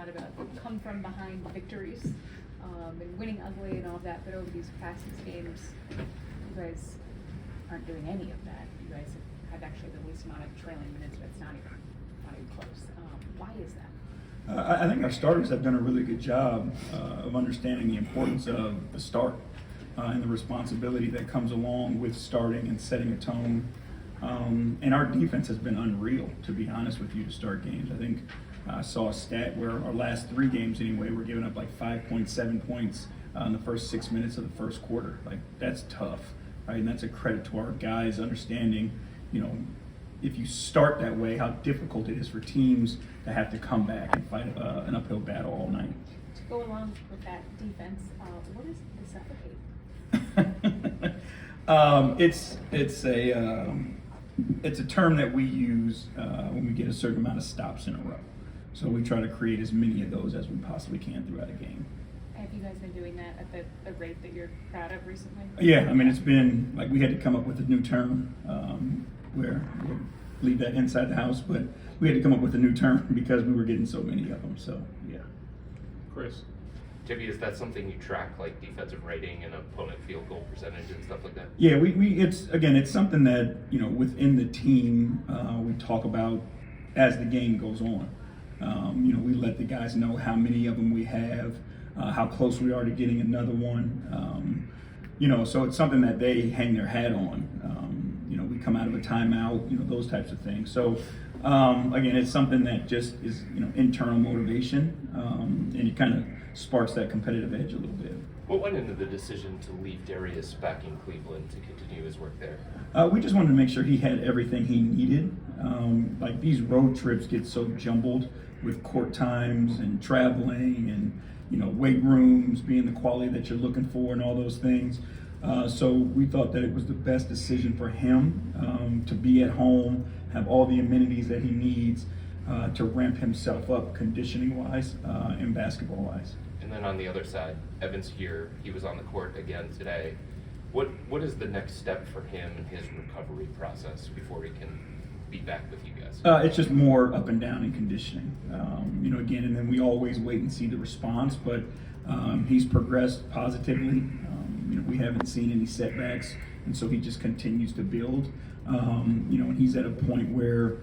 lot about come from behind victories and winning ugly and all that, but over these past 6 games, you guys aren't doing any of that. You guys have actually the least amount of trailing minutes, but it's not even close. Why is that? I think our starters have done a really good job of understanding the importance of the start and the responsibility that comes along with starting and setting a tone. And our defense has been unreal, to be honest with you, to start games. I think I saw a stat where our last 3 games anyway, we're giving up like 5.7 points in the first 6 minutes of the first quarter. Like, that's tough, right? And that's a credit to our guys understanding, if you start that way, how difficult it is for teams to have to come back and fight an uphill battle all night. To go along with that defense, what is the suffocate? It's a term that we use when we get a certain amount of stops in a row. So we try to create as many of those as we possibly can throughout a game. Have you guys been doing that at the rate that you're proud of recently? Yeah, I mean, it's been like we had to come up with a new term where we'll leave that inside the house, but we had to come up with a new term because we were getting so many of them. So yeah. Chris. Jimmy, is that something you track, like defensive rating and opponent field goal percentage and stuff like that? Yeah, it's something that within the team we talk about as the game goes on. We let the guys know how many of them we have, how close we are to getting another one. So it's something that they hang their hat on. We come out of a timeout, those types of things. So again, it's something that just is internal motivation, and it kind of sparks that competitive edge a little bit. What went into the decision to leave Darius back in Cleveland to continue his work there? We just wanted to make sure he had everything he needed. Like, these road trips get so jumbled with court times and traveling and weight rooms being the quality that you're looking for and all those things. So we thought that it was the best decision for him to be at home, have all the amenities that he needs to ramp himself up conditioning-wise and basketball-wise. And then on the other side, Evan's here. He was on the court again today. What is the next step for him in his recovery process before he can be back with you guys? It's just more up and down in conditioning. Again, and then we always wait and see the response, but he's progressed positively. We haven't seen any setbacks, and so he just continues to build. And he's at a point where,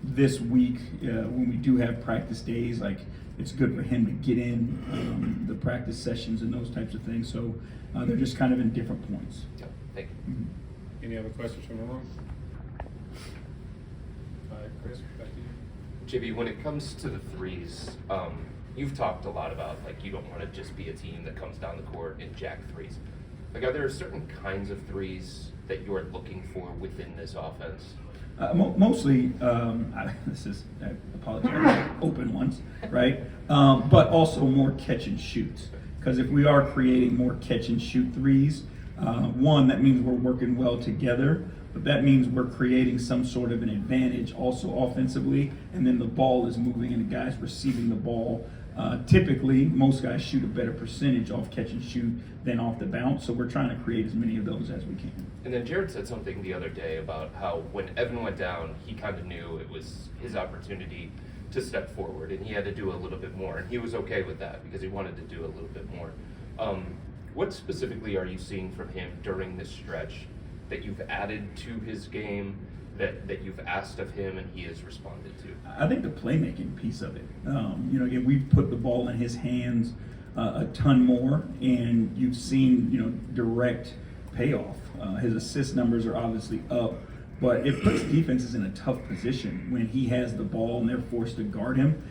this week, when we do have practice days, like, it's good for him to get in the practice sessions and those types of things. So they're just kind of in different points. Yeah, thank you. Mm-hmm. Any other questions from the room? All right, Chris, back to you. JB, when it comes to the threes, you've talked a lot about, like, you don't want to just be a team that comes down the court and jack threes. Like, are there certain kinds of threes that you're looking for within this offense? Mostly, I apologize, open ones, right? But also more catch and shoots. Because if we are creating more catch and shoot threes, one, that means we're working well together, but that means we're creating some sort of an advantage also offensively, and then the ball is moving and the guys receiving the ball. Typically, most guys shoot a better percentage off catch and shoot than off the bounce, so we're trying to create as many of those as we can. And then Jared said something the other day about how when Evan went down, he kind of knew it was his opportunity to step forward, and he had to do a little bit more, and he was okay with that because he wanted to do a little bit more. What specifically are you seeing from him during this stretch that you've added to his game, that you've asked of him and he has responded to? I think the playmaking piece of it. Again, we've put the ball in his hands a ton more, and you've seen, direct payoff. His assist numbers are obviously up, but it puts defenses in a tough position when he has the ball and they're forced to guard him.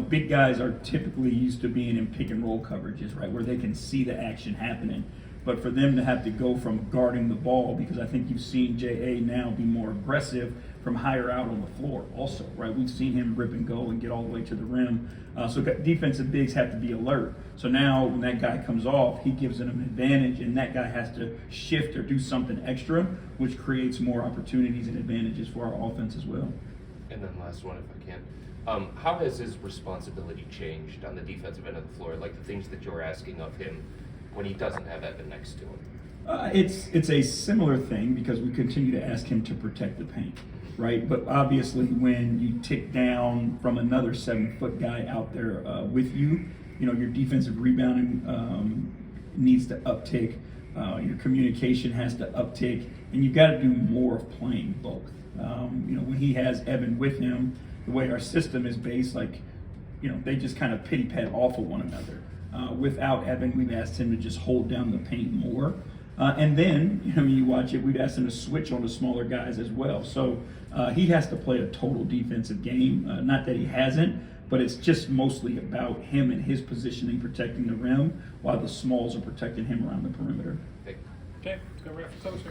Big guys are typically used to being in pick and roll coverages, right, where they can see the action happening. But for them to have to go from guarding the ball, because I think you've seen J.A. now be more aggressive from higher out on the floor also, right? We've seen him rip and go and get all the way to the rim. So defensive bigs have to be alert. So now when that guy comes off, he gives them an advantage, and that guy has to shift or do something extra, which creates more opportunities and advantages for our offense as well. And then last one, if I can. How has his responsibility changed on the defensive end of the floor? Like the things that you're asking of him when he doesn't have Evan next to him? It's a similar thing because we continue to ask him to protect the paint, right? But obviously, when you tick down from another 7-foot guy out there with you, you know, your defensive rebounding needs to uptick. Your communication has to uptick, and you've got to do more of playing both. You know, when he has Evan with him, the way our system is based, like, you know, they just kind of pity pat off of one another. Without Evan, we've asked him to just hold down the paint more. And then, I mean, you watch it, we've asked him to switch on the smaller guys as well. So he has to play a total defensive game. Not that he hasn't, but it's just mostly about him and his positioning, protecting the rim, while the smalls are protecting him around the perimeter. Okay, let's go right for coach.